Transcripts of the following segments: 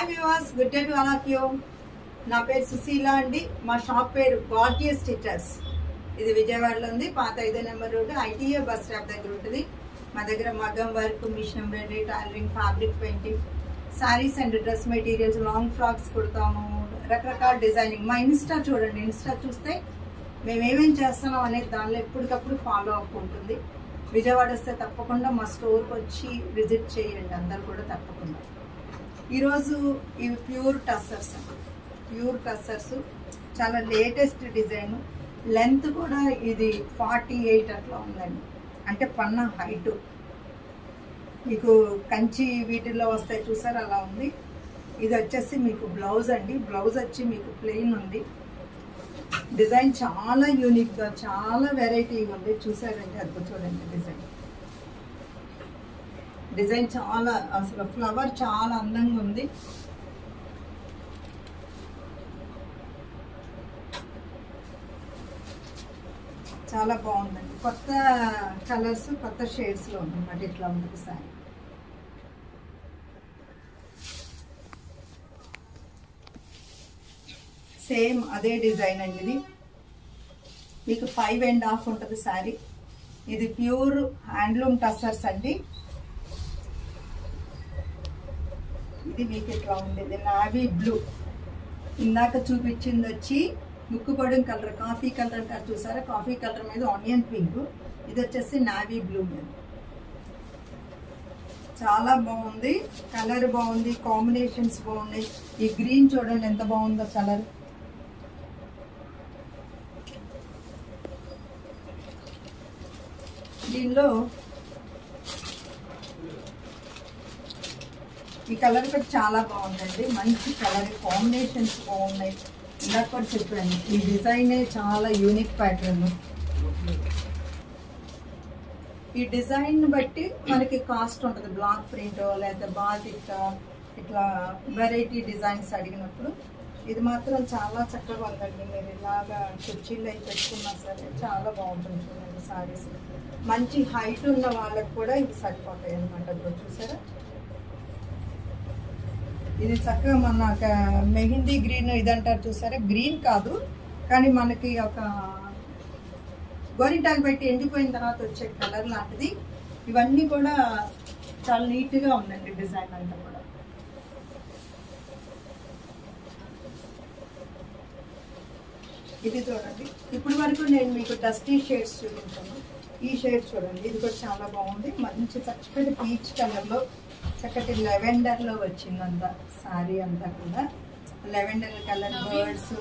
Hi viewers, good day to all of you. నా పేరు సుశీల అండి. మా షాప్ పేరు గార్జియస్ స్టిచెస్. ఇది విజయవాడలో ఉంది. పాత 5వ number road ITA bus stop దగ్గర ఉంటుంది. మా దగ్గర మగ్గం work, machine embroidery, tailoring, fabric painting, saris and dress materials, long frocks కుడతాము. రకరకాల డిజైనింగ్. మా ఇన్స్టా చూడండి. ఇన్స్టా చూస్తే మేము ఏమేమి చేస్తున్నాం అనేది దానిలో ఎప్పటికప్పుడు ఫాలో అప్ ఉంటుంది. విజయవాడ వస్తే తప్పకుండా మా స్టోర్కి వచ్చి విజిట్ చేయండి అందరు కూడా తప్పకుండా. ఈరోజు ఇవి ప్యూర్ టస్సర్స్ అండి. ప్యూర్ టస్సర్స్ చాలా లేటెస్ట్ డిజైన్. లెంత్ కూడా ఇది 48 అట్లా ఉందండి. అంటే పన్న హైటు మీకు కంచి వీటిల్లో వస్తాయి చూసారు, అలా ఉంది. ఇది వచ్చేసి మీకు బ్లౌజ్ అండి. బ్లౌజ్ వచ్చి మీకు ప్లెయిన్ ఉంది. డిజైన్ చాలా యూనిక్గా చాలా వెరైటీగా ఉంది. చూసారండి, అది చూడండి డిజైన్ చాలా అసలు ఫ్లవర్ చాలా అందంగా ఉంది. చాలా బాగుందండి. కొత్త కలర్స్, కొత్త షేడ్స్లో ఉందన్నమాట. ఇట్లా ఉంటుంది సారీ. సేమ్ అదే డిజైన్ అండి. ఇది మీకు 5.5 ఉంటుంది శారీ. ఇది ప్యూర్ హ్యాండ్లూమ్ టస్సర్స్ అండి. ఇది మీకు ఇట్లా ఉండేది నావీ బ్లూ. ఇందాక చూపించింది వచ్చి ముక్కు పొడిన కలర్, కాఫీ కలర్ అంటారు చూసారా, కాఫీ కలర్ మీద ఆనియన్ పింక్. ఇది వచ్చేసి నావీ బ్లూ మీద. చాలా బాగుంది. కలర్ బాగుంది, కాంబినేషన్స్ బాగున్నాయి. ఈ గ్రీన్ చూడండి ఎంత బాగుందో కలర్. దీనిలో ఈ కలర్ కూడా చాలా బాగుందండి. మంచి కలర్ కాంబినేషన్స్ బాగున్నాయి. ఇందాక కూడా చెప్పాను, ఈ డిజైనే చాలా యూనిక్ ప్యాటర్న్. ఈ డిజైన్ బట్టి మనకి కాస్ట్ ఉంటుంది. బ్లాక్ ప్రింట్ లేదా బాతిక్ ఇట్లా వెరైటీ డిజైన్స్ అడిగినప్పుడు ఇది మాత్రం చాలా చక్కగా ఉందండి. మీరు ఇలాగా కుర్చీలు అయి పెట్టుకున్నా సరే చాలా బాగుంటుంది. చూడండి సారీస్ మంచి హైట్ ఉన్న వాళ్ళకి కూడా ఇవి సరిపోతాయి అనమాట. చూసారా, ఇది చక్కగా మన మెహందీ గ్రీన్ ఇది అంటారు చూసారా, గ్రీన్ కాదు కానీ మనకి ఒక గోరింటాకు పెట్టి ఎండిపోయిన తర్వాత వచ్చే కలర్ లాంటిది. ఇవన్నీ కూడా చాలా నీట్గా ఉందండి డిజైన్ అంతా కూడా. ఇది చూడండి, ఇప్పటి వరకు నేను మీకు డస్టీ షేడ్స్ చూపించాను. ఈ షేడ్ చూడండి, ఇది కూడా చాలా బాగుంది. మంచి చక్కటి పీచ్ కలర్లో, చక్కటి లెవెండర్లో వచ్చిందంతా సారీ అంతా కూడా. లెవెండర్ కలర్ బర్డ్స్,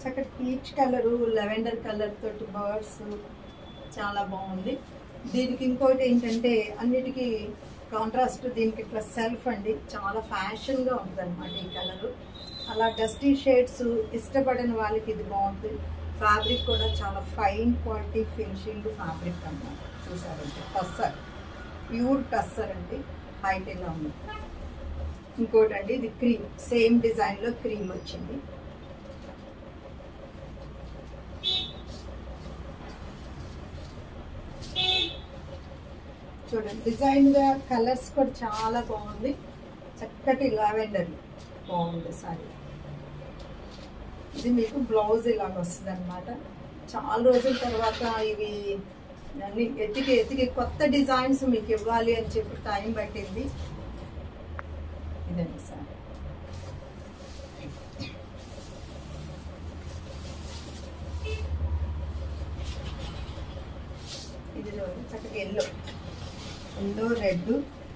చక్కటి పీచ్ కలరు, లెవెండర్ కలర్ తోటి బర్డ్స్ చాలా బాగుంది. దీనికి ఇంకోటి ఏంటంటే అన్నిటికీ కాంట్రాస్ట్ దీనికి ఇట్లా సెల్ఫ్ అండి. చాలా ఫ్యాషన్గా ఉంటుంది అనమాట ఈ కలరు. అలా డస్టీ షేడ్స్ ఇష్టపడిన వాళ్ళకి ఇది బాగుంటుంది. ఫ్యాబ్రిక్ కూడా చాలా ఫైన్ క్వాలిటీ ఫినిషింగ్ ఫ్యాబ్రిక్ అన్నమాట. చూసారంటే టస్సర్, ప్యూర్ టస్సర్ అండి. హైట్ ఇలా ఉంది. ఇంకోటి అండి, ఇది క్రీమ్, సేమ్ డిజైన్లో క్రీమ్ వచ్చింది. చూడండి డిజైన్గా కలర్స్ కూడా చాలా బాగుంది. చక్కటి లావెండర్ బాగుంది సారీ. ఇది మీకు బ్లౌజ్ ఇలాగ వస్తుంది అనమాట. చాలా రోజుల తర్వాత ఇవి అన్ని ఎతికి కొత్త డిజైన్స్ మీకు ఇవ్వాలి అని చెప్పి టైం పట్టింది. ఇదండి సార్. ఇది చక్కగా ఎల్లో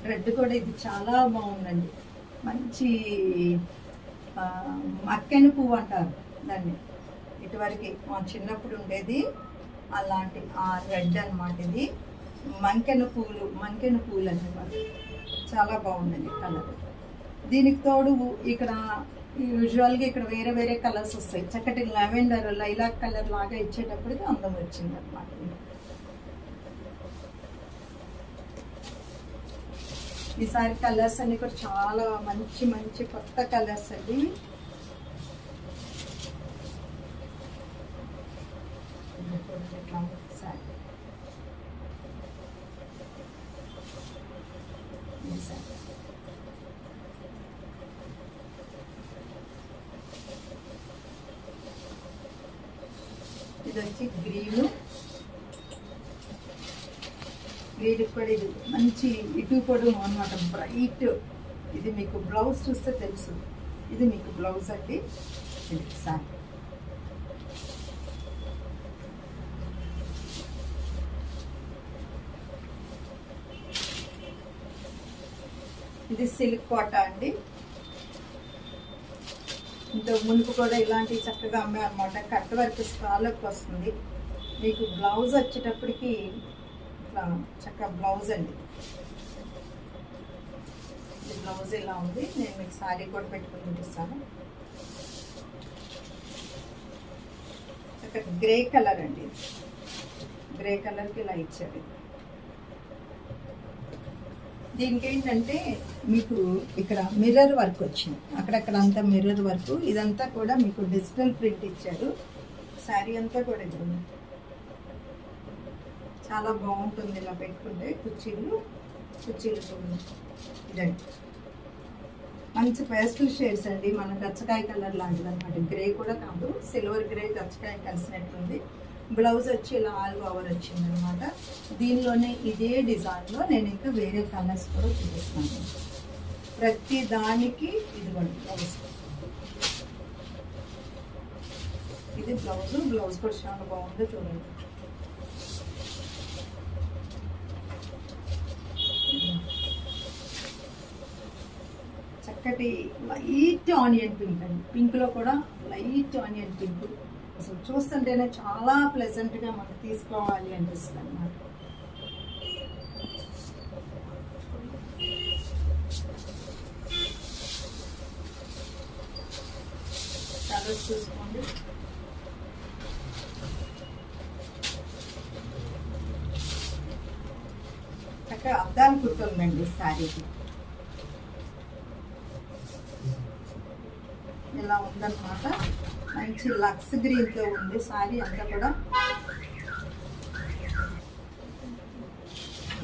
రెడ్ కూడా ఇది చాలా బాగుందండి. మంచి మక్కెన పువ్వు అంటారు దాన్ని. ఇటువరకు మా చిన్నప్పుడు ఉండేది అలాంటి ఆ రెడ్ అనమాట. ఇది మంకెన పూలు అన్నమాట. చాలా బాగుందండి కలర్. దీనికి తోడు ఇక్కడ యూజువల్గా ఇక్కడ వేరే వేరే కలర్స్ వస్తాయి. చక్కటి లెవెండర్ లైలాక్ కలర్ లాగా ఇచ్చేటప్పటికి అందం వచ్చింది అనమాట. ఈసారి కలర్స్ అన్ని కూడా చాలా మంచి మంచి కొత్త కలర్స్ అండి. ఉంటుంది సార్. ఇది వచ్చి గ్రీన్ కూడా ఇది మంచి ఇటు పొడవు అన్నమాట, బ్రైట్. ఇది మీకు బ్లౌజ్ చూస్తే తెలుసు, ఇది మీకు బ్లౌజ్ అండి. ఇది సార్ ఇది సిల్క్ కోట అండి. ఇంతకు మునుపు కూడా ఇలాంటివి చక్కగా అమ్మాయి అనమాట. కట్ వర్క్ స్కాలర్కి వస్తుంది. మీకు బ్లౌజ్ వచ్చేటప్పటికి ఇట్లా చక్కగా బ్లౌజ్ అండి. ఇది బ్లౌజ్ ఇలా ఉంది. నేను మీకు శారీ కూడా పెట్టుకుని చూపిస్తాను. చక్కగా గ్రే కలర్ అండి. గ్రే కలర్కి ఇలా ఇచ్చాడు. దీనికి ఏంటంటే మీకు ఇక్కడ మిర్రర్ వర్క్ వచ్చింది, అక్కడక్కడ అంతా మిర్రర్ వర్క్. ఇదంతా కూడా మీకు డిజిటల్ ప్రింట్ ఇచ్చారు. శారీ అంతా కూడా ఇది చాలా బాగుంటుంది. ఇలా పెట్టుకుంటే కుర్చీలు చూడండి. ఇదండి మంచి పేస్టల్ షేడ్స్ అండి. మన గచ్చకాయ కలర్ లాంటిది అనమాట. గ్రే కూడా కాదు, సిల్వర్ గ్రే గచ్చకాయ కలిసినట్టుంది. బ్లౌజ్ వచ్చి ఇలా ఆల్ ఓవర్ వచ్చింది అనమాట. దీనిలోనే ఇదే డిజైన్లో నేను ఇంకా వేరే కలర్స్ కూడా చూపిస్తాను. ప్రతి దానికి ఇదిగోండి బ్లౌజ్. ఇది బ్లౌజ్ కూడా చాలా బాగుందో చూడండి. చక్కటి లైట్ ఆనియన్ పింక్ అండి. పింక్లో కూడా లైట్ ఆనియన్ పింక్. అసలు చూస్తుంటేనే చాలా ప్లెజెంట్గా మనకు తీసుకోవాలి అనిపిస్తుంది అన్నమాట. కలర్స్ చూసుకోండి. చక్కగా అద్దాలు కుట్టుందండి శారీకి. ఇలా ఉందన్నమాట. మంచి లక్స్ గ్రీన్తో ఉంది శారీ అంతా కూడా.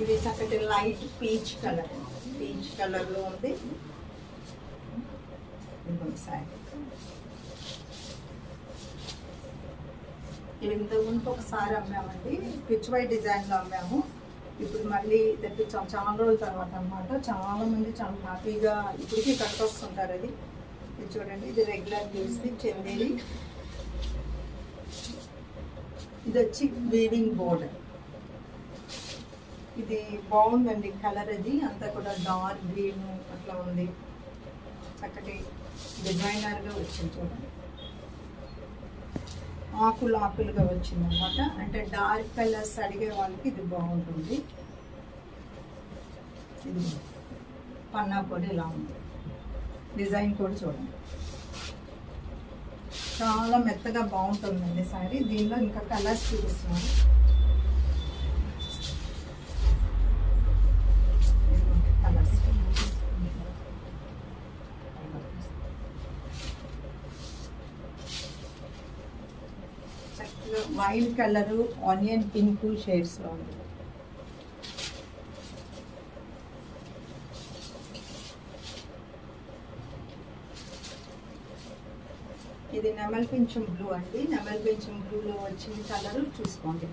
ఇది చక్కటి లైట్ పీచ్ కలర్లో ఉంది శారీ. ఇది ఇంతకుముందు ఒకసారి అమ్మామండి, పిచ్ వైట్ డిజైన్లో అమ్మాము. ఇప్పుడు మళ్ళీ తెప్పించాం చాలా రోజుల తర్వాత అనమాట. చాలా మంది చాలా హ్యాపీగా ఇప్పటికీ కట్టొస్తుంటారు. అది ఇది చూడండి. ఇది రెగ్యులర్ యూస్ది చందేరి. ఇది వచ్చి వీవింగ్ బోర్డర్. ఇది బాగుందండి కలర్. అది అంతా కూడా డార్క్ గ్రీన్ అట్లా ఉంది. చక్కటి డిజైనర్గా వచ్చింది చూడండి. ఆకులుగా వచ్చింది అనమాట. అంటే డార్క్ కలర్స్ అడిగే వాళ్ళకి ఇది బాగుంటుంది. ఇది పన్నా కూడా ఇలా ఉంది. డిజైన్ కూడా చూడండి, చాలా మెత్తగా బాగుంటుందండి శారీ. దీనిలో ఇంకా కలర్స్ చూపిస్తున్నాను. కలర్స్ చక్కగా వైట్ కలరు, ఆనియన్ పింక్ షేడ్స్లో ఉంది. ఇది నెమల్ పింఛం బ్లూ అండి. నెమల్ పింఛం బ్లూలో వచ్చిన కలర్ చూసుకోండి.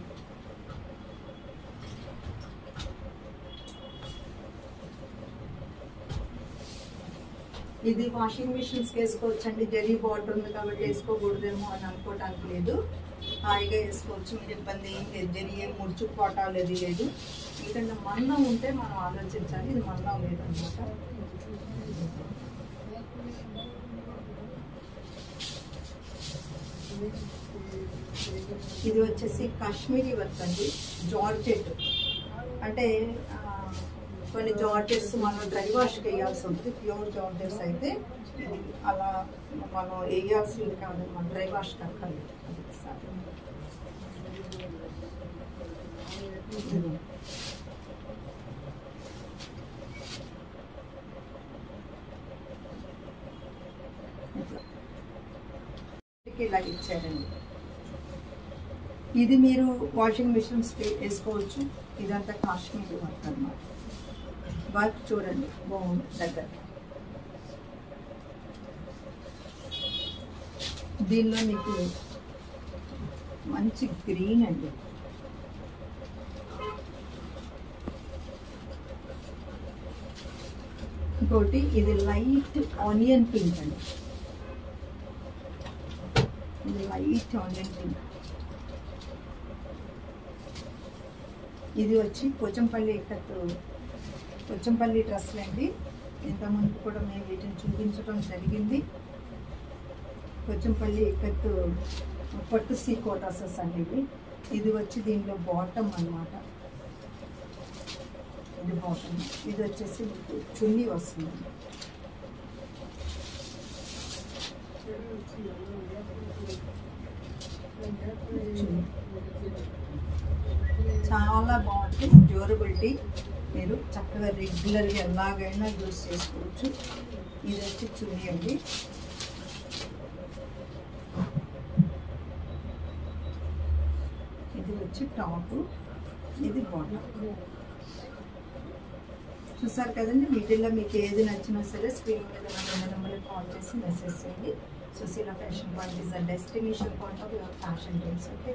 ఇది వాషింగ్ మిషన్స్కి వేసుకోవచ్చండి. జరీ బార్డర్ ఉంది కాబట్టి వేసుకోకూడదేమో అని అనుకోవటానికి లేదు. హాయిగా వేసుకోవచ్చు, మీరు ఇబ్బంది ఏం లేదు. జరీ ఏం ముడుచుకుపోవటాలు అది లేదు. ఎందుకంటే మందం ఉంటే మనం ఆలోచించాలి. ఇది మందం లేదన్నమాట. ఇది వచ్చేసి కాశ్మీరీ వర్క్ అండి. జార్జెట్ అంటే కొన్ని జార్జెట్స్ మనం డ్రై వాష్కి వేయాల్సి ఉంటుంది. ప్యూర్ జార్జెట్స్ అయితే ఇది అలా మనం వేయాల్సింది కాదు, మనం డ్రై వాష్కి అక్కర్లేదు. ఇలా ఇచ్చారండి. ఇది మీరు వాషింగ్ మిషన్స్ వేసుకోవచ్చు. ఇదంతా కాశ్మీరీ వర్క్ అన్నమాట. వర్క్ చూడండి బాగుంది దగ్గర. దీనిలో మీకు మంచి గ్రీన్ అండి, ఇంకోటి ఇది లైట్ ఆనియన్ పింక్ అండి, ఇది లైట్ ఆనియన్ పింక్. ఇది వచ్చి పోచంపల్లి డ్రెస్సులు అండి. ఇంతకుముందు కూడా మేము వీటిని చూపించడం జరిగింది. పోచంపల్లి ఇక్కత్తు పట్టు సీ కోటాసెస్ అండి ఇవి. ఇది వచ్చి దీంట్లో బాటమ్ అన్నమాట, ఇది బాటమ్. ఇది వచ్చేసి మీకు చున్నీ వస్తుంది. చాలా బాగుంటుంది, డ్యూరబిలిటీ. మీరు చక్కగా రెగ్యులర్గా ఎలాగైనా యూజ్ చేసుకోవచ్చు. ఇది వచ్చి చున్నీ అండి. ఇది వచ్చి టాప్, ఇది బాటమ్. చూసారు కదండి. వీటిల్లో మీకు ఏది నచ్చినా సరే స్క్రీన్ మీద మన నెంబర్కి కాల్ చేసి మెసేజ్ చేయండి. Sushila fashion point is the destination point of your fashion dreams. Okay.